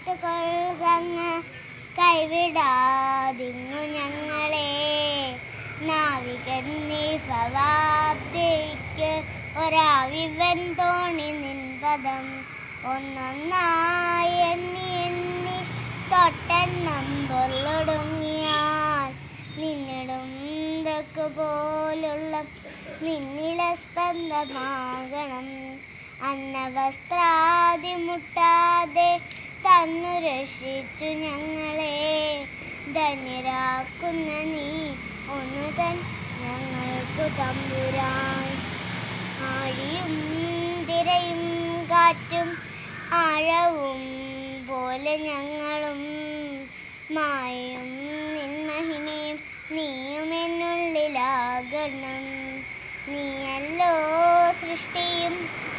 കാത്തുകൊള്ളുകങ്ങ് കൈവിടാതിങ്ങു ഞങ്ങളെ. നാവികൻ നീ ഭവാബ്ദിക്ക് ഒരാവിവൻ തോണി നിൻപദം ഒന്നൊന്നായി എണ്ണി എണ്ണി തൊട്ടെണ്ണം പൊല്ലൊടുങ്ങിയാൽ നിന്നിടും പോലുള്ള നിന്നില സ്പന്ദമാകണം. അന്നവസ്ത്രാദി മുട്ടാതെ തന്നു രക്ഷിച്ചു ഞങ്ങളെ. ധന്യരാക്കുന്ന നീ ഒന്നു തൻ ഞങ്ങൾക്കു തമ്പുരാൻ. ആഴിയും തിരയും കാറ്റും ആഴവും പോലെ ഞങ്ങളും മായും നിൻമഹിമയും നീയുമെന്നുള്ളിലാകണം. നീയല്ലോ സൃഷ്ടിയും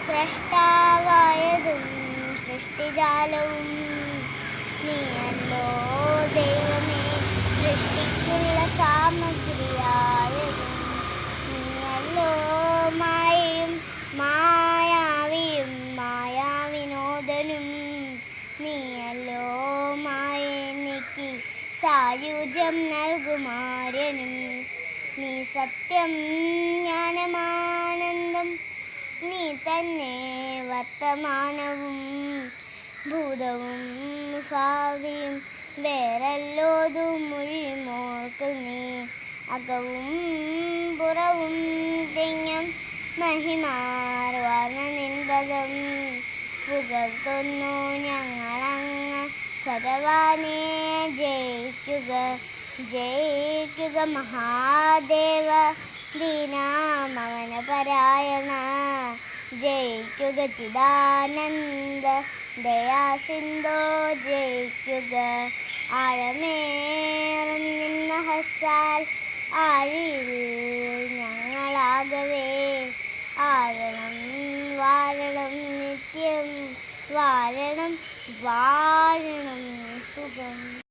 സ്രഷ്ടാവായതും സൃഷ്ടിജാലവും. നീയല്ലോ ദൈവമേ സൃഷ്ടിക്കുള്ള സാമഗ്രിയായതും. നീയല്ലോ മായയും മായാവിയും മായാവിനോദനും. നീയല്ലോ മായെനിക്ക് സായുജ്യം നൽകുമാര്യനും. നീ സത്യം ജ്ഞാനമാനന്ദം നീ തന്നെ വർത്തമാനവും ഭൂതവും ഭാവിയും വേറെല്ലോതും മൊഴിമോർക്കു നീ. അകവും പുറവും തെങ്ങം മഹിമാർവാർന്ന നിൻപദം പുകഴ്ത്തുന്നു ഞങ്ങളങ്ങ് ഭഗവാനെ. ജയിക്കുക ജയിക്കുക മഹാദേവ ദീനാമവന പരായണ. ജയിക്കുക ചിദാനന്ദ ദയാസിന്ധോ. ജയിക്കുക ആഴമേറും നിൻമഹസാൽ ആഴിയിൽ ഞങ്ങളാകവേ. ആഴണം വാഴണം നിത്യം വാഴണം വാഴണം സുഖം.